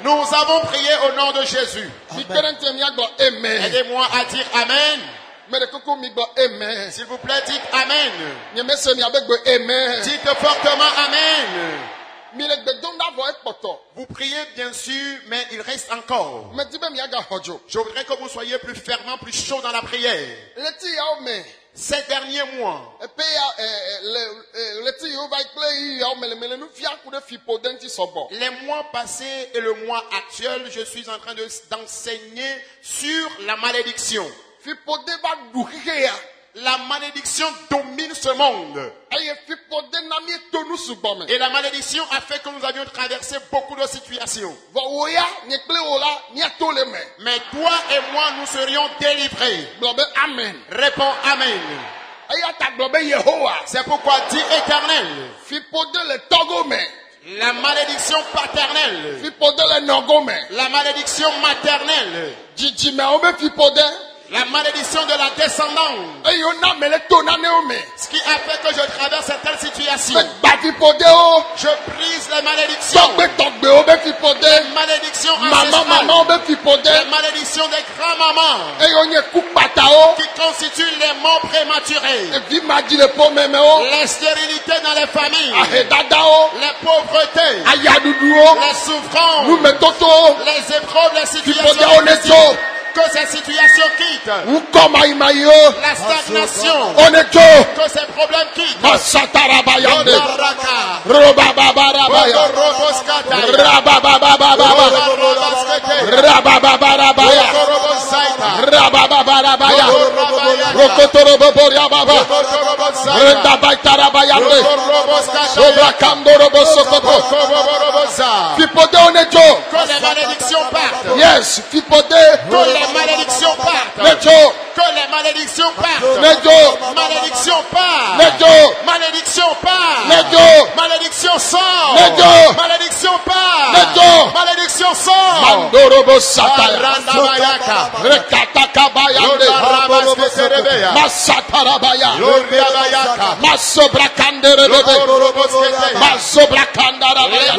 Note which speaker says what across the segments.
Speaker 1: Nous avons prié au nom de Jésus. Aidez-moi à dire Amen. S'il vous plaît, dites Amen. Dites fortement Amen. Vous priez bien sûr, mais il reste encore. Je voudrais que vous soyez plus fervent, plus chaud dans la prière. Ces derniers mois, les mois passés et le mois actuel, je suis en train d'enseigner sur la malédiction. La malédiction domine ce monde. Et la malédiction a fait que nous avions traversé beaucoup de situations. Mais toi et moi, nous serions délivrés.
Speaker 2: Amen.
Speaker 1: Réponds Amen. C'est pourquoi dis Éternel. La malédiction paternelle. La malédiction maternelle. La malédiction de la descendance. Ce qui a fait que je traverse certaines situations. Je brise les malédictions. Les malédictions ancestrales. Les malédictions des grands-mamans. Qui constituent les morts prématurés. Les stérilités dans les familles. Les pauvretés. Les souffrances. Les épreuves, les situations. Que ces situations quittent. La stagnation. Que ces problèmes quittent. Que les malédictions partent.
Speaker 2: Yes,
Speaker 1: Les malédictions partent. Que les malédictions partent. Malédiction part. Malédiction part. Malédiction sort. Malédiction part. Malédiction sort.
Speaker 2: Mandorobo Sataya. Rekatakabayande. Masatarabaya. Masobrakanderebe. Masobrakandarabaya.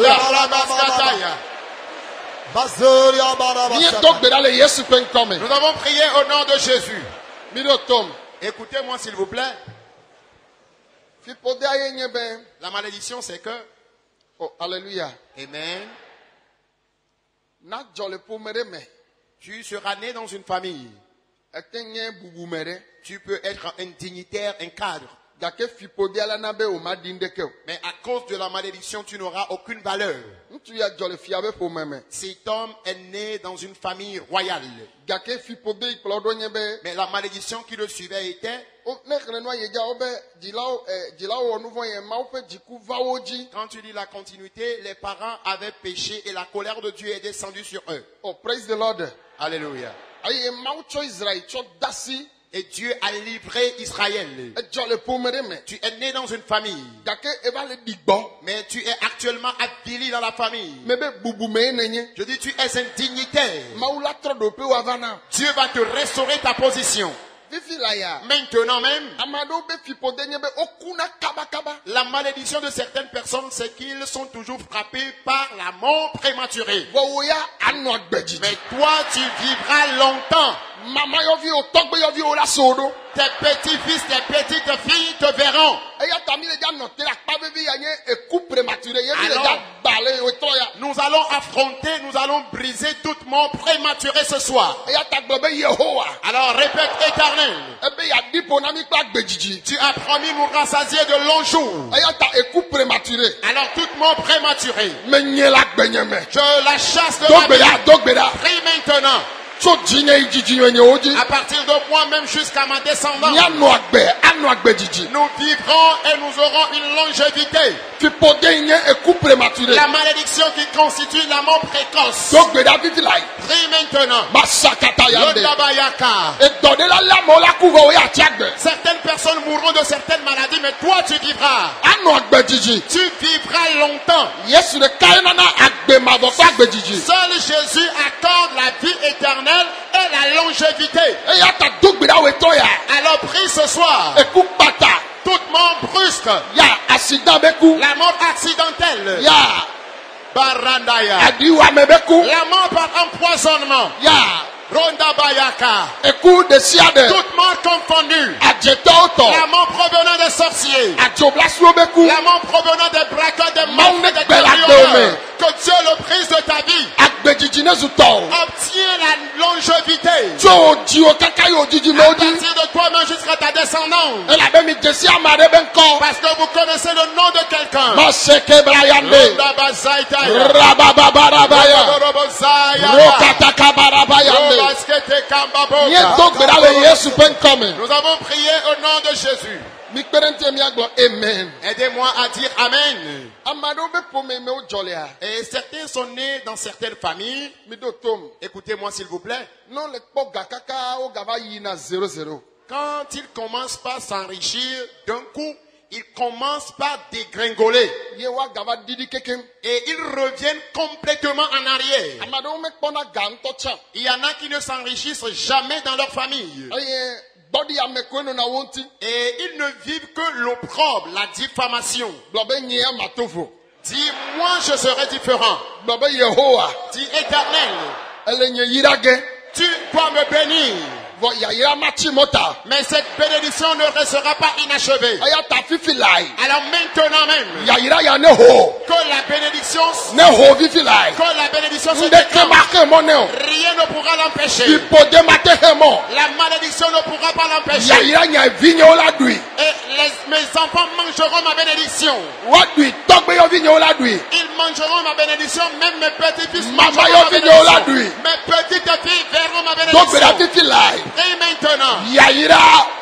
Speaker 1: Nous avons prié au nom de Jésus. Écoutez-moi s'il vous plaît. La malédiction c'est que.
Speaker 2: Oh, alléluia.
Speaker 1: Amen. Tu seras né dans une famille. Tu peux être un dignitaire, un cadre. Mais à cause de la malédiction, tu n'auras aucune valeur. Cet homme est né dans une famille royale. Mais la malédiction qui le suivait était... Quand tu lis la continuité, les parents avaient péché et la colère de Dieu est descendue sur eux.
Speaker 2: Oh, praise the Lord.
Speaker 1: Alléluia. Et Dieu a livré Israël. Tu es né dans une famille. Mais tu es actuellement avili dans la famille. Je dis tu es un dignitaire. Dieu va te restaurer ta position. Maintenant même, la malédiction de certaines personnes, c'est qu'ils sont toujours frappés par la mort prématurée. Mais toi, tu vivras longtemps. Tes petits-fils, tes petites filles te verront. Alors, nous allons affronter, nous allons briser toute mort prématurée ce soir. Alors répète Éternel. Tu as promis nous rassasier de longs jours. Alors toute mort prématurée, je la chasse de ma vie. Prie maintenant. À partir de moi même jusqu'à ma descendance. Nous vivrons et nous aurons une longévité. La malédiction qui constitue la mort précoce. Prie maintenant. Certaines personnes mourront de certaines maladies, mais toi tu vivras. Tu vivras longtemps. Seul Jésus accorde la vie éternelle et la longévité. Alors prie ce soir. Toute mort brusque. La mort accidentelle. Barandaya. La mort par empoisonnement. Ronda Bayaka. Toute mort confondue. La mort provenant des sorciers. La mort provenant des braqueurs, des morts, des cambrioleurs. Que Dieu le prise de ta vie. Obtiens la longévité. À partir de toi-même jusqu'à ta descendance. Parce que vous connaissez le nom de quelqu'un. Nous avons prié au nom de Jésus. Aidez-moi à dire Amen. Et certains sont nés dans certaines familles. Écoutez-moi s'il vous plaît. Quand ils commencent par s'enrichir d'un coup, ils commencent par dégringoler. Et ils reviennent complètement en arrière. Il y en a qui ne s'enrichissent jamais dans leur famille. Et ils ne vivent que l'opprobre, la diffamation. Dis, moi je serai différent. Dis, Éternel, tu dois me bénir. Mais cette bénédiction ne restera pas inachevée. Alors maintenant même, que la bénédiction se déclare, rien ne pourra l'empêcher. La malédiction ne pourra pas l'empêcher. Et mes enfants mangeront ma bénédiction. Ils mangeront ma bénédiction, même mes petits-fils mangeront ma bénédiction. Mes petites filles verront ma bénédiction. Et maintenant,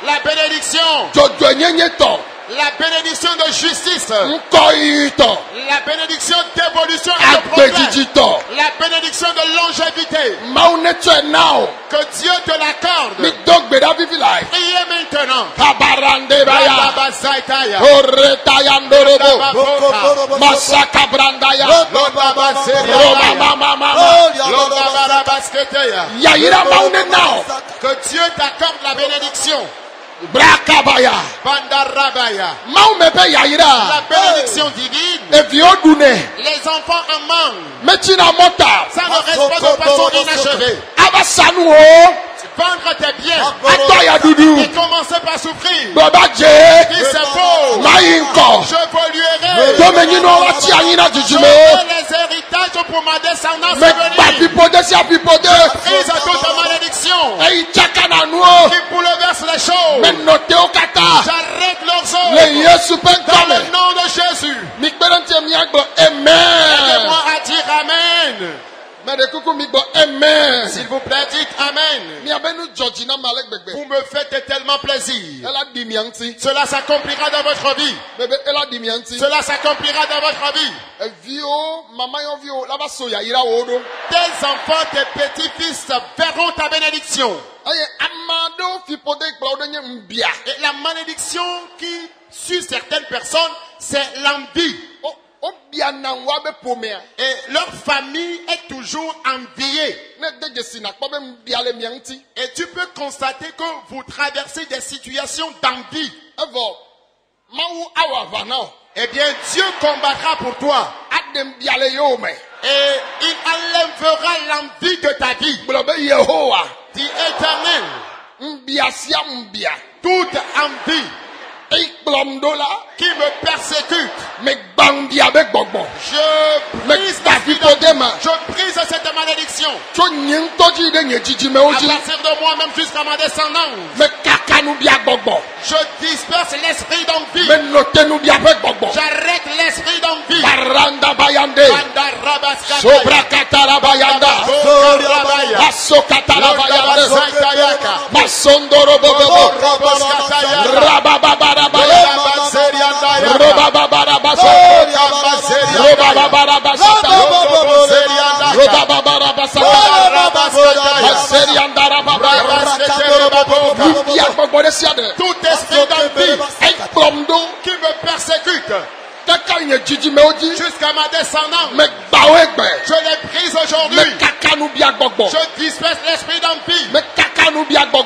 Speaker 1: la bénédiction, la bénédiction de justice, la bénédiction d'évolution et de progrès, la bénédiction de longévité, que Dieu te l'accorde. Priez maintenant. Que Dieu t'accorde la bénédiction.
Speaker 2: Brakabaya.
Speaker 1: Bandarabaya. La bénédiction divine. Les enfants en manquent. Ça ne reste pas de façon inachevée. Vendre tes biens et commencer par souffrir. Dis c'est faux. Je polluerai. J'aurai les héritages pour ma descendance venue. Prise à toute malédiction qui bouleverse les choses. J'arrête leurs eaux dans le nom de Jésus. Aidez-moi à dire Amen. S'il vous plaît, dites Amen. Vous me faites tellement plaisir. Cela s'accomplira dans votre vie. Cela s'accomplira dans votre vie. Tes enfants, tes petits-fils verront ta bénédiction. Et la malédiction qui suit certaines personnes, c'est l'envie. Et leur famille est toujours enviée. Et tu peux constater que vous traversez des situations d'envie. Eh bien, Dieu combattra pour toi. Et il enlèvera l'envie de ta vie. Dis Éternel, toute envie qui me persécute, je brise cette malédiction. À partir de moi-même jusqu'à ma descendance, je disperse l'esprit d'envie. J'arrête l'esprit d'envie.
Speaker 2: Sobra Katarabayanda. Maso Katarabayanda. Masondoro Bobo. Rabababarabaya. Robababarabasa. Robababarabasa. Robababarabasa.
Speaker 1: Tout esprit d'envie qui me persécute jusqu'à ma descendance, je les brise aujourd'hui. Je disperse l'esprit d'envie.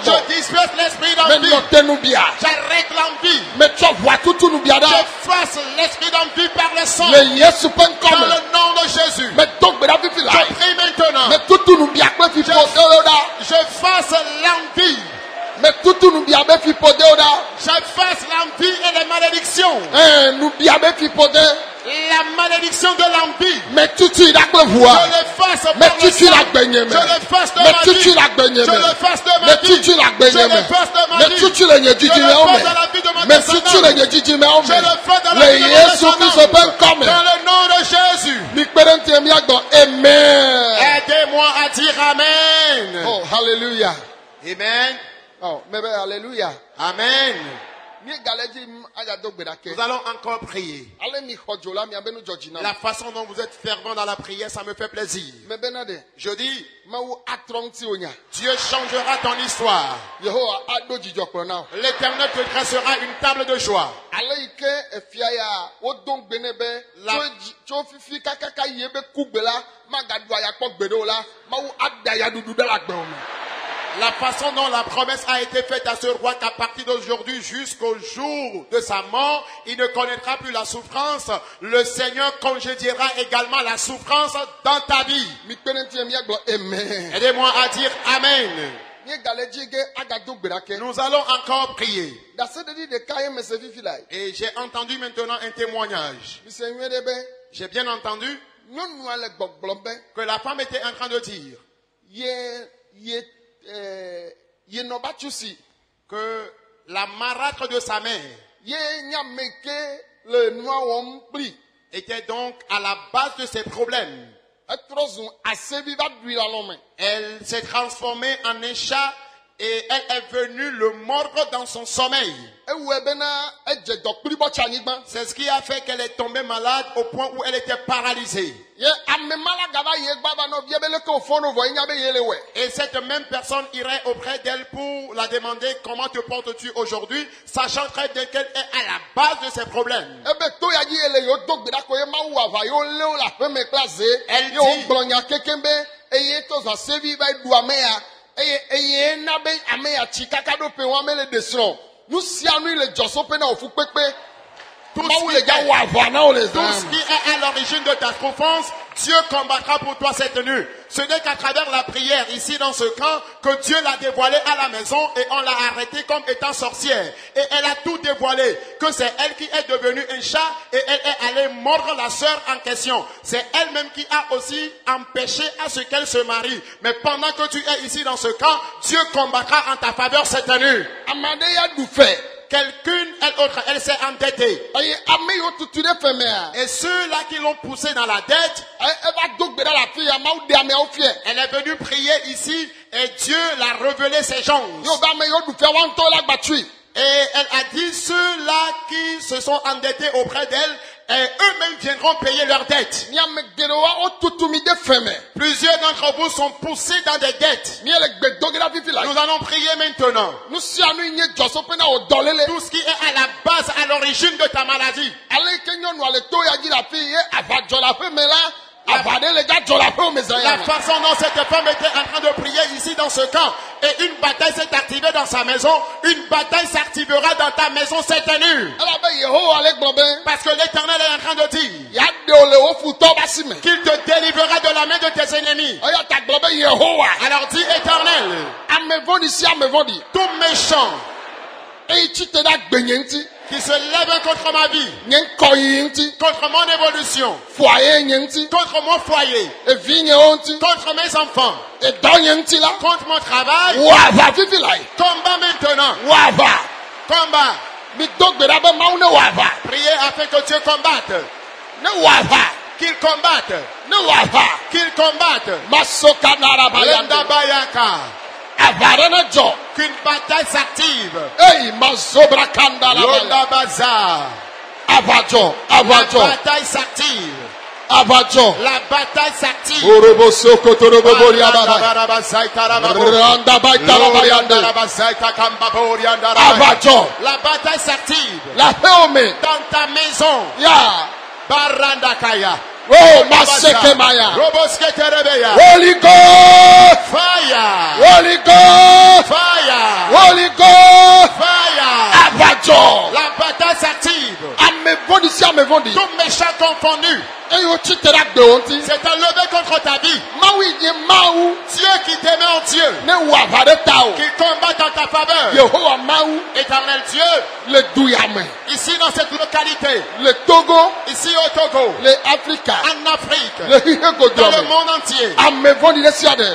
Speaker 1: Je disperse l'esprit d'envie. J'arrête l'envie. J'efface l'esprit d'envie par le sang. Dans le nom de Jésus. Je prie maintenant. J'efface l'envie. J'efface l'envie et les malédictions. La malédiction de l'envie. Je l'efface par le sang. Je l'efface de ma vie. Je l'efface de ma vie. Je l'efface de ma vie. Je l'efface de la vie de ma descendance. Je l'efface de la vie de ma descendance. Dans le nom de Jésus. Aidez-moi à dire Amen.
Speaker 2: Oh, hallelujah.
Speaker 1: Amen.
Speaker 2: Oh, mais alléluia.
Speaker 1: Amen. Nous allons encore prier. La façon dont vous êtes fervent dans la prière, ça me fait plaisir. Je dis, Dieu changera ton histoire. L'Éternel te dressera une table de joie. La façon dont la promesse a été faite à ce roi qu'à partir d'aujourd'hui jusqu'au jour de sa mort, il ne connaîtra plus la souffrance. Le Seigneur congédiera également la souffrance dans ta vie. Aidez-moi à dire Amen. Nous allons encore prier. Et j'ai entendu maintenant un témoignage. J'ai bien entendu que la femme était en train de dire que la marâtre de sa mère était donc à la base de ses problèmes. Elle s'est transformée en un chat et elle est venue le mordre dans son sommeil. C'est ce qui a fait qu'elle est tombée malade au point où elle était paralysée. Et cette même personne irait auprès d'elle pour la demander comment te portes-tu aujourd'hui, sachant très bien qu'elle est à la base de ses problèmes. Elle dit, tout ce qui est à l'origine de ta souffrance, Dieu combattra pour toi cette nuit. Ce n'est qu'à travers la prière ici dans ce camp que Dieu l'a dévoilé à la maison et on l'a arrêtée comme étant sorcière. Et elle a tout dévoilé, que c'est elle qui est devenue un chat et elle est allée mordre la sœur en question. C'est elle-même qui a aussi empêché à ce qu'elle se marie. Mais pendant que tu es ici dans ce camp, Dieu combattra en ta faveur cette nuit. Quelqu'une, elle s'est endettée. Et ceux-là qui l'ont poussée dans la dette, elle est venue prier ici et Dieu l'a révélé ses gens. Et elle a dit, ceux-là qui se sont endettés auprès d'elle, et eux-mêmes viendront payer leurs dettes. Plusieurs d'entre vous sont poussés dans des dettes. Nous allons prier maintenant. Tout ce qui est à la base, à l'origine de ta maladie. La façon dont cette femme était en train de prier ici dans ce camp, et une bataille s'est activée dans sa maison, une bataille s'activera dans ta maison cette nuit. Parce que l'Éternel est en train de dire qu'il te délivrera de la main de tes ennemis. Alors dis Éternel, tout méchant qui se lève contre ma vie, contre mon évolution, contre mon foyer, contre mes enfants, contre mon travail, combat maintenant. Combat. Priez afin que Dieu combatte. Qu'ils combattent.
Speaker 2: Nuwava.
Speaker 1: Qu'ils combattent.
Speaker 2: Masoka narabayande.
Speaker 1: Qu'une bataille s'active.
Speaker 2: Hey, mazobra kanda
Speaker 1: Londa Baza.
Speaker 2: Avajo.
Speaker 1: La bataille s'active.
Speaker 2: Avajo.
Speaker 1: La bataille s'active.
Speaker 2: Orobo soko torobo boria baba. Randa baitara bayande. Avajo.
Speaker 1: La bataille s'active.
Speaker 2: La feome.
Speaker 1: Dans ta maison.
Speaker 2: Ya.
Speaker 1: Baranda Kaya.
Speaker 2: Oh, Maseke Maya.
Speaker 1: Roboske Terebeya.
Speaker 2: Holy Ghost.
Speaker 1: Fire.
Speaker 2: Holy Ghost.
Speaker 1: Fire.
Speaker 2: Holy Ghost.
Speaker 1: Fire.
Speaker 2: Avajo.
Speaker 1: La bataille s'active.
Speaker 2: Amevondi si amevondi.
Speaker 1: Tout méchant confondu.
Speaker 2: C'est
Speaker 1: un levé contre ta vie. Dieu qui t'aimait en Dieu. Qui combat en ta faveur. Éternel Dieu. Ici dans cette localité.
Speaker 2: Le Togo.
Speaker 1: Ici au Togo. En Afrique. Dans le monde entier.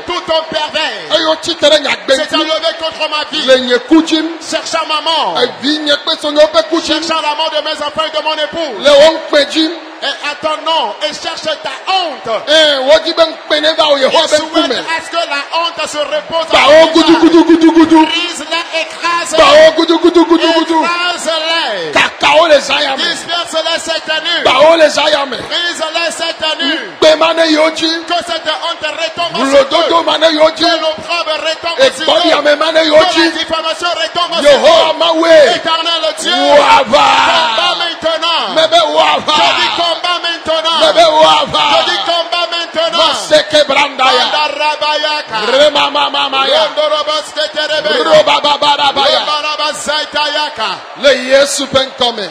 Speaker 1: Tout ton pervers. C'est un levé contre ma vie. Cherchant maman. Cherchant l'amour de mes enfants et de mon épouse. Et à ton nom, et cherche ta honte. Et souhaite à ce que la honte se repose en toi. Brise-les, écrase-les. Écrase-les. Disperse-les cette nuit. Brise-les cette nuit. Que cette honte retombe sur eux. Que l'opprobre retombe sur eux. Que la diffamation retombe sur eux. Éternel Dieu. Combat maintenant. Je dis combat maintenant. Je dis combat maintenant.
Speaker 2: Maseke brandaya. Le Yesu penkome.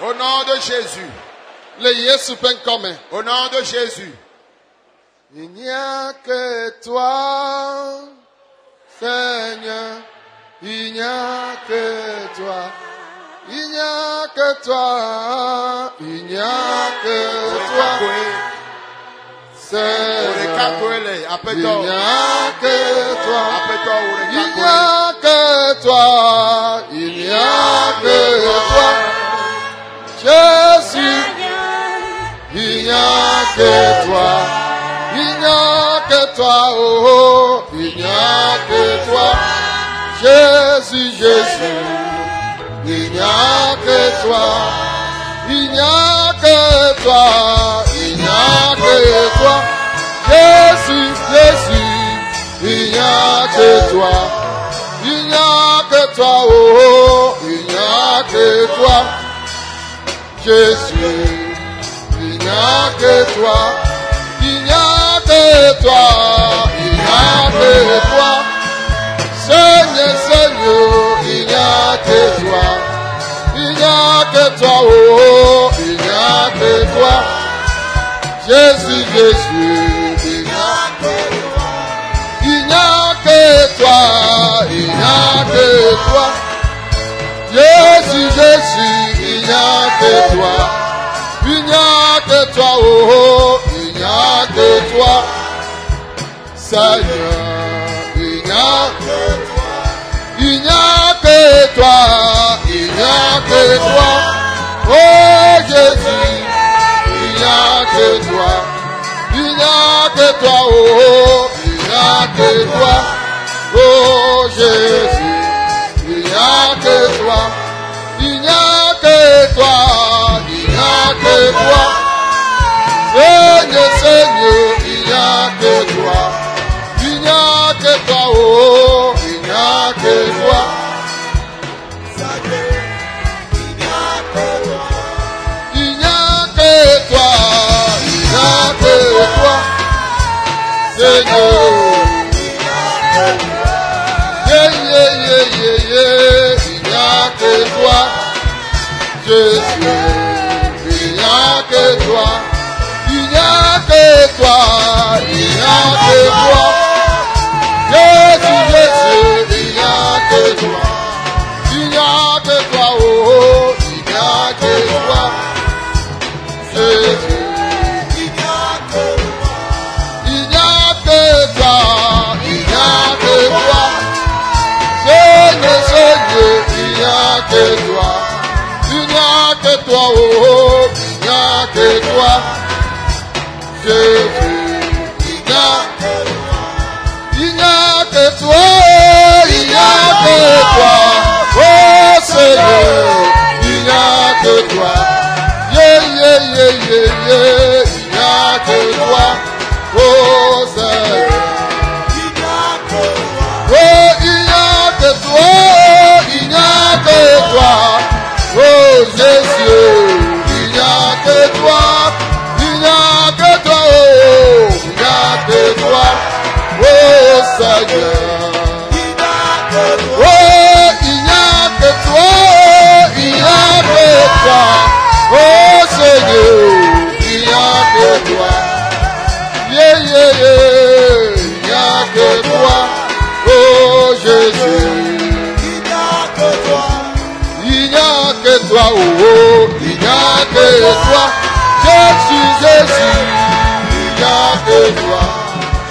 Speaker 1: Au nom de Jésus.
Speaker 2: Le Yesu penkome.
Speaker 1: Au nom de Jésus.
Speaker 2: Il n'y a que toi, Seigneur. Il n'y a que toi. Il n'y a que toi. Il n'y a que toi. Seigneur. Il n'y a que toi. Il n'y a que toi. Il n'y a que toi. Jésus. Il n'y a que toi. Il n'y a que toi. Oh, il n'y a que toi. Jésus, Jésus. Il n'y a que toi. Il n'y a que toi. Il n'y a que toi. Jésus, Jésus. Il n'y a que toi. Il n'y a que toi. Oh, il n'y a que toi. Jésus. Il n'y a que toi. Il n'y a que toi. Il n'y a que toi. Seigneur, Seigneur, il n'y a que toi. Il n'y a que toi, oh, il n'y a que toi. Jésus, Jésus, il n'y a que toi. Il n'y a que toi, il n'y a que toi. Jésus, Jésus, il n'y a que toi. Il n'y a que toi, oh, il n'y a que toi. Seigneur, il n'y a que toi. Il n'y a que toi. Il n'y a que toi. Oh Jésus, il n'y a que toi. Il n'y a que toi. Oh, il n'y a que toi. Oh Jésus, il n'y a que toi. Il n'y a que toi. Il n'y a que toi. Seigneur, Seigneur, il n'y a que toi. Il n'y a que toi. Oh, il n'y a que toi. Il n'y a que toi. Il n'y a que toi. Seigneur. Yeah, yeah, yeah, yeah, yeah. Il n'y a que toi. Jésus. Il n'y a que toi. Il n'y a que toi. Il n'y a que toi. Jésus, Jésus, il n'y a que toi. Il n'y a que toi, oh, il n'y a que toi. Jésus, il n'y a que toi. Il n'y a que toi, il n'y a que toi. Seigneur, Seigneur, il n'y a que toi. Il n'y a que toi, oh, il n'y a que toi. Seigneur. Oh, il n'y a que toi, il n'y a que toi. Oh Seigneur, il n'y a que toi. Yeah, yeah, yeah, il n'y a que toi. Oh Jésus, il n'y a que toi. Il n'y a que toi, oh, il n'y a que toi. Jésus, Jésus, il n'y a que toi.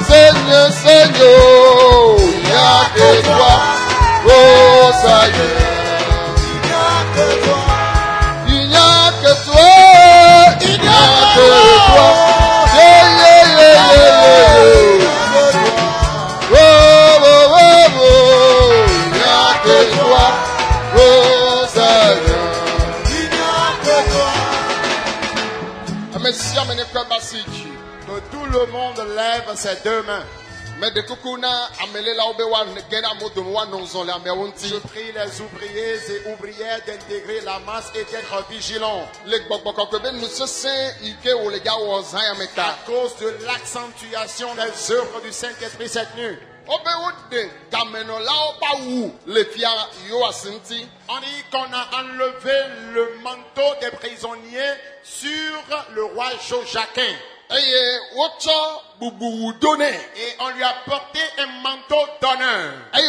Speaker 2: Seigneur, Seigneur, il n'y a que toi. Oh Seigneur, il n'y a que toi. Il n'y a que toi. Yeah, yeah, yeah, yeah, yeah. Oh, oh, oh, oh, il n'y a que toi. Oh Seigneur, il n'y a que toi.
Speaker 1: Que tout le monde lève ses deux mains. Je prie les ouvriers et ouvrières d'intégrer la masse et d'être vigilants. À cause de l'accentuation des œuvres du Saint-Esprit cette nuit. On dit qu'on a enlevé le manteau des prisonniers sur le roi Joachim. Et on lui a porté un manteau d'honneur. Et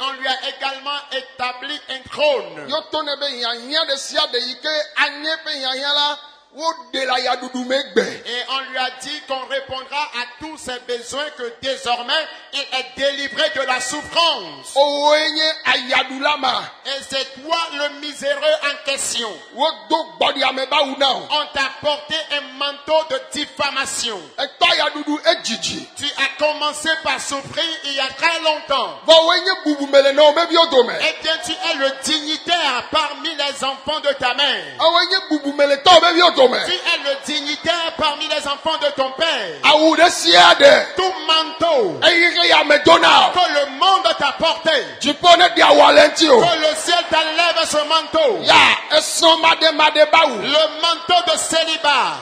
Speaker 1: on lui a également établi un trône. Et on lui a dit qu'on répondra à tous ses besoins, que désormais il est délivré de la souffrance. Et c'est toi le miséreux en question. On t'a porté un manteau de diffamation. Tu as commencé par souffrir il y a très longtemps. Et bien tu es le dignitaire parmi les enfants de ta mère. Tu es le dignitaire parmi les enfants de ton père. Tout manteau que le monde t'a porté, que le ciel t'enlève ce manteau. Le manteau de célibat.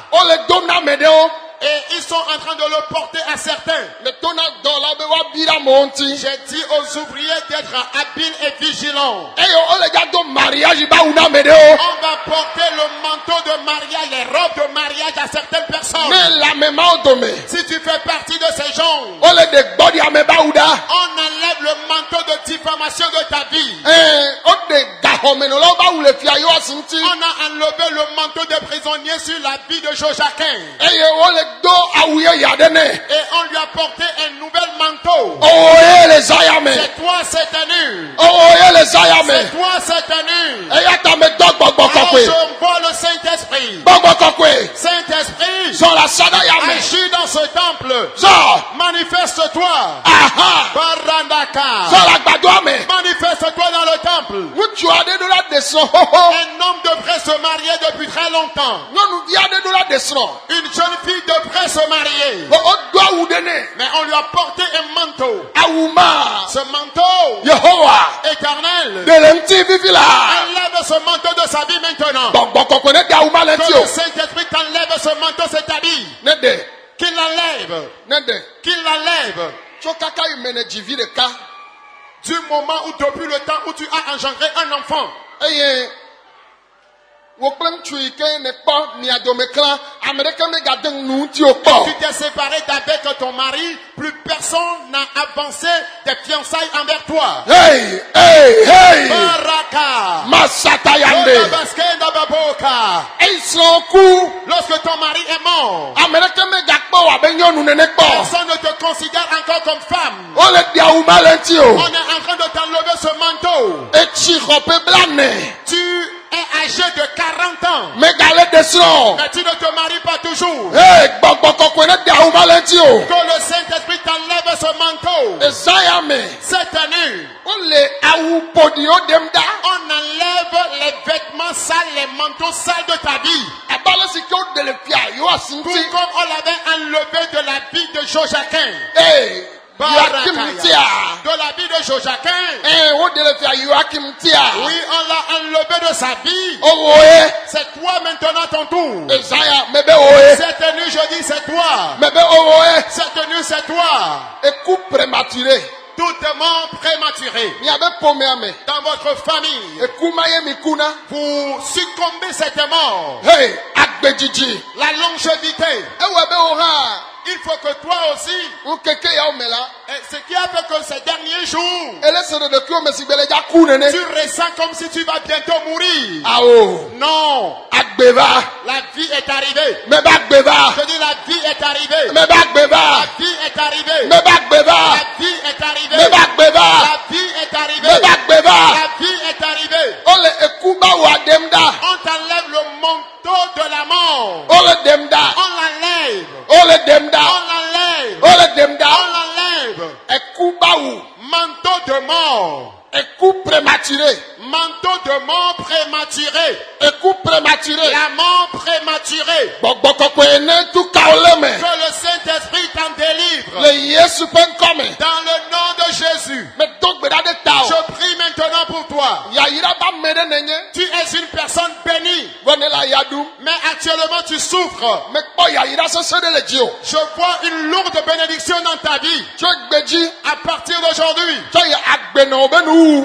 Speaker 1: Et ils sont en train de le porter à certains. J'ai dit aux ouvriers d'être habiles et vigilants. On va porter le manteau de mariage, les robes de mariage à certaines personnes. Si tu fais partie de ces gens, on enlève le manteau de diffamation de ta vie. On a enlevé le manteau de prisonnier sur la vie de Joachim. Et on lui a porté un nouvel manteau. C'est toi cette année. C'est toi cette année. J'envoie le Saint-Esprit. Saint-Esprit, agis dans ce temple. Manifeste-toi. Manifeste-toi dans le temple. Un homme devrait se marier depuis très longtemps. Une jeune fille devrait se marier. Mais on lui a porté un manteau. Ce manteau éternel. Enlève ce manteau de sa vie maintenant. Que le Saint-Esprit t'enlève ce manteau, c'est ta vie. Qu'il l'enlève. Qu'il l'enlève. Du moment où, depuis le temps où tu as engendré un enfant. Tu t'es séparé d'avec ton mari, plus personne n'a avancé des fiançailles envers toi. Lorsque ton mari est mort, personne ne te considère encore comme femme. On est en train de t'enlever ce manteau. Tu es âgé de 40 ans. Mais tu ne te maries pas toujours. Que le Saint-Esprit t'enlève ce manteau. Cette année, on enlève les vêtements sales, les manteaux sales de ta vie. Tout comme on l'avait enlevé de la vie de Joachim. De la vie de Joachim. Oui, on l'a enlevé de sa vie. C'est toi maintenant ton tour. Cette nuit, je dis c'est toi. Cette tenue c'est toi.
Speaker 2: Et coup prématuré.
Speaker 1: Toute mort prématurée dans votre famille, vous succombez cette mort.
Speaker 2: Hey,
Speaker 1: la longévité. Il faut que toi aussi, ce qui a fait que ces derniers jours, tu ressens comme si tu vas bientôt mourir. Non. La vie est arrivée. Je dis la vie est arrivée. La vie est arrivée. La vie est arrivée. La vie est arrivée. La vie est arrivée. On t'enlève le manteau de la mort. On l'enlève. On l'enlève. Manteau de mort. Manteau de mort prématuré. La mort prématurée. Que le Saint-Esprit t'en délivre. Dans le nom de Jésus. Je prie maintenant pour toi. Tu es une personne bénie. Mais actuellement tu souffres. Je vois une lourde bénédiction dans ta vie. À partir d'aujourd'hui.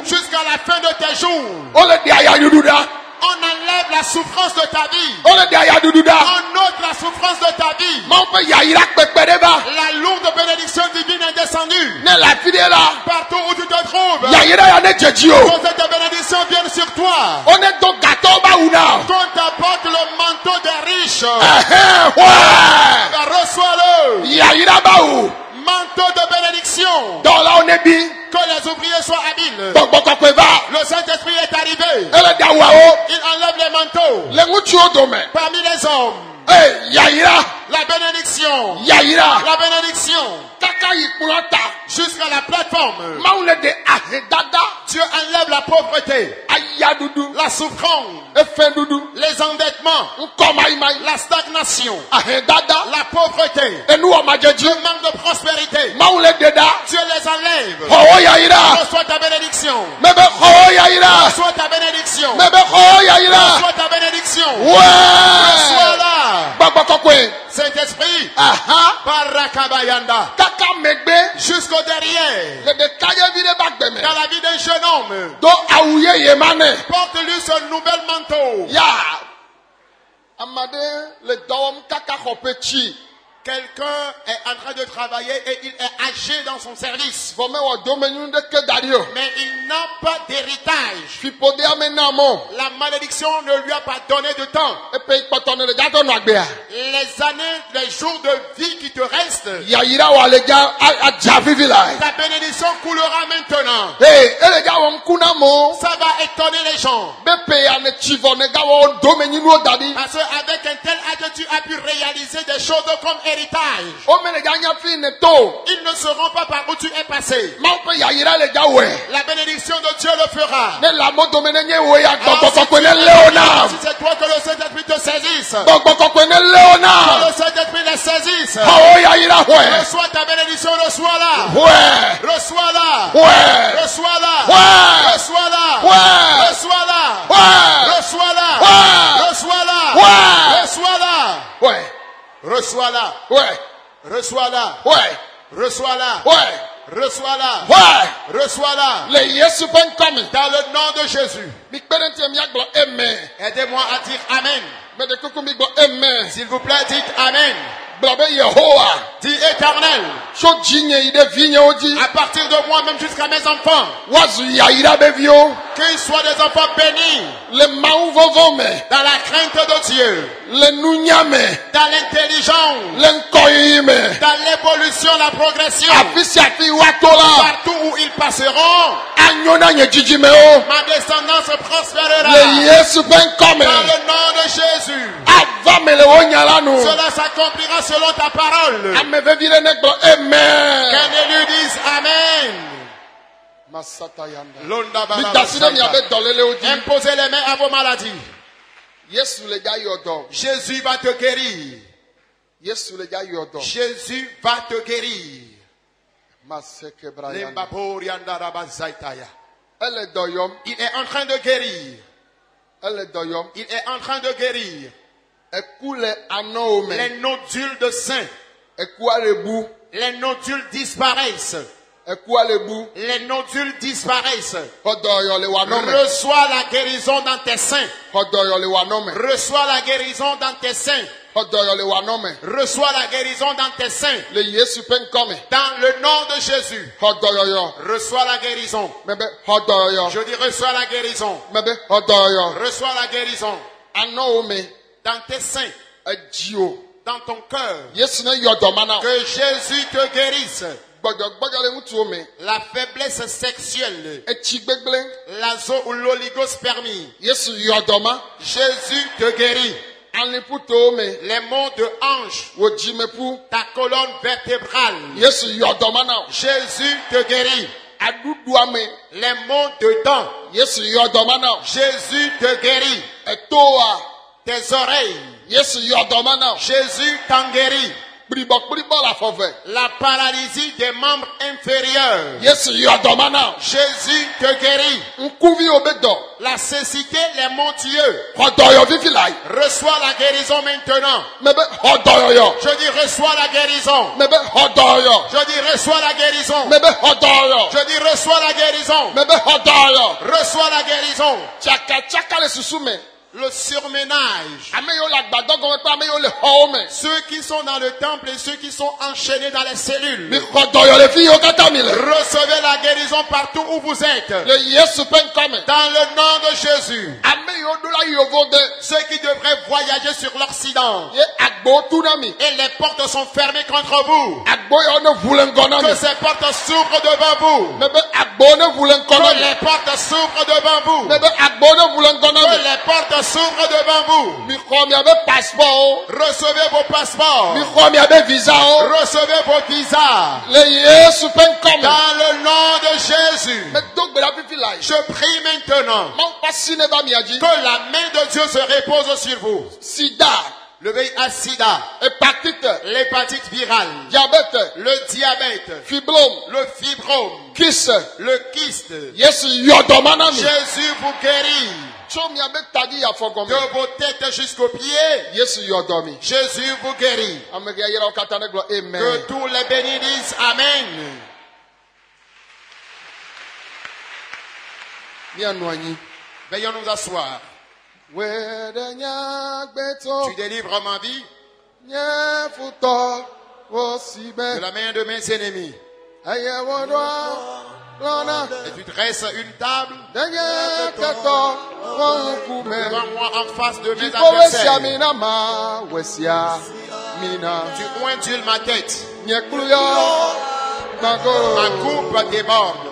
Speaker 1: Jusqu'à la fin de tes jours. On enlève la souffrance de ta vie. On ôte la souffrance de ta vie. La lourde bénédiction divine est descendue. Partout où tu te trouves. Que cette bénédiction vienne sur toi. Qu'on t'apporte le manteau des riches. Reçois-le. Manteau de bénédiction. Que les ouvriers soient habiles. Le Saint-Esprit est arrivé. Il enlève les manteaux. Parmi les hommes. La bénédiction. La bénédiction. Jusqu'à la plateforme. Dieu enlève la pauvreté. La souffrance. Les endettements. La stagnation. La pauvreté. Le manque de prospérité. Dieu les enlève. Reçois ta bénédiction. Reçois ta bénédiction. Reçois ta bénédiction. Reçois-la. Saint-Esprit. Barakabayanda. Jusqu'au derrière. Dans la vie d'un jeune homme. Porte-lui ce nouvel manteau. Quelqu'un est en train de travailler et il est âgé dans son service. Mais il n'a pas d'héritage. La malédiction ne lui a pas donné de temps. Les années, les jours de vie qui te restent, ta bénédiction coulera maintenant. Ça va étonner les gens. Parce qu'avec un tel âge, tu as pu réaliser des choses comme héritage. Ils ne sauront pas par où tu es passé. La bénédiction de Dieu le fera. Si c'est toi que le Saint-Esprit te saisisse. Que le Saint-Esprit les saisisse. Reçois ta bénédiction, reçois-la. Reçois-la. Reçois-la. Reçois-la. Reçois-la. Reçois-la. Reçois-la. Reçois-la. Reçois-la. Reçois-la. Reçois-la. Reçois-la. Reçois-la. Dans le nom de Jésus. Aidez-moi à dire Amen. S'il vous plaît, dites Amen. Dis Éternel. À partir de moi, même jusqu'à mes enfants. Qu'ils soient des enfants bénis. Dans la crainte de Dieu. Dans l'intelligence. Dans l'évolution, la progression. Partout où ils passeront. Ma descendance prospérera. Dans le nom de Jésus. Cela s'accomplira selon ta parole. Qu'un élu dise Amen. Imposez les mains à vos maladies. Jésus va te guérir. Jésus va te guérir. Il est en train de guérir. Il est en train de guérir. Les nodules de sein. Les nodules disparaissent. Les nodules disparaissent. Reçois la guérison dans tes seins. Reçois la guérison dans tes seins. Reçois la guérison dans tes seins. Dans le nom de Jésus. Reçois la guérison. Je dis reçois la guérison. Reçois la guérison. Dans tes seins. Dans ton cœur. Que Jésus te guérisse. La faiblesse sexuelle. La zone ou l'oligospermie. Jésus te guérit. Les maux de hanche. Ta colonne vertébrale. Jésus te guérit. Les maux de dents. Jésus te guérit. Tes oreilles. Jésus t'en guérit. La paralysie des membres inférieurs. Jésus te guérit. La cécité, les montieux. Reçois la guérison maintenant. Je dis reçois la guérison. Je dis reçois la guérison. Je dis reçois la guérison. Reçois la guérison. Le surménage. Ceux qui sont dans le temple et ceux qui sont enchaînés dans les cellules. Recevez la guérison partout où vous êtes. Dans le nom de Jésus. Ceux qui devraient voyager sur l'Occident. Et les portes sont fermées contre vous. Que ces portes s'ouvrent devant vous. Que les portes s'ouvrent devant vous. Que les portes s'ouvre devant vous. Recevez vos passeports. Recevez vos visas. Dans le nom de Jésus. Je prie maintenant que la main de Dieu se repose sur vous. Le VIH-Sida, l'hépatite virale, le diabète, le fibrome, le kyste. Jésus vous guérit. De vos têtes jusqu'aux pieds. Jésus vous guérit. Que tous les bénis disent Amen. Veuillons nous asseoir. Tu délivres ma vie de la main de mes ennemis. Et tu dresses une table devant moi en face de mes adversaires. Tu ointules ma tête. Ma coupe déborde.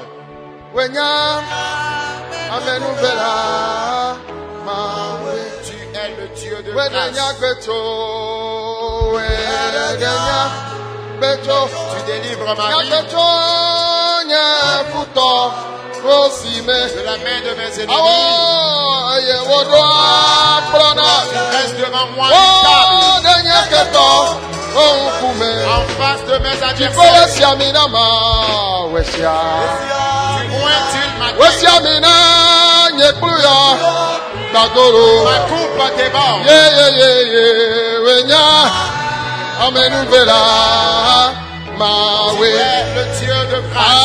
Speaker 1: Tu es le Dieu de grâce. Tu délivres ma vie de la main de mes ennemis. Tu restes devant moi une table en face de mes adversaires. Tu ointules ma tête. Ma coupe déborde. Tu es le Dieu de grâce.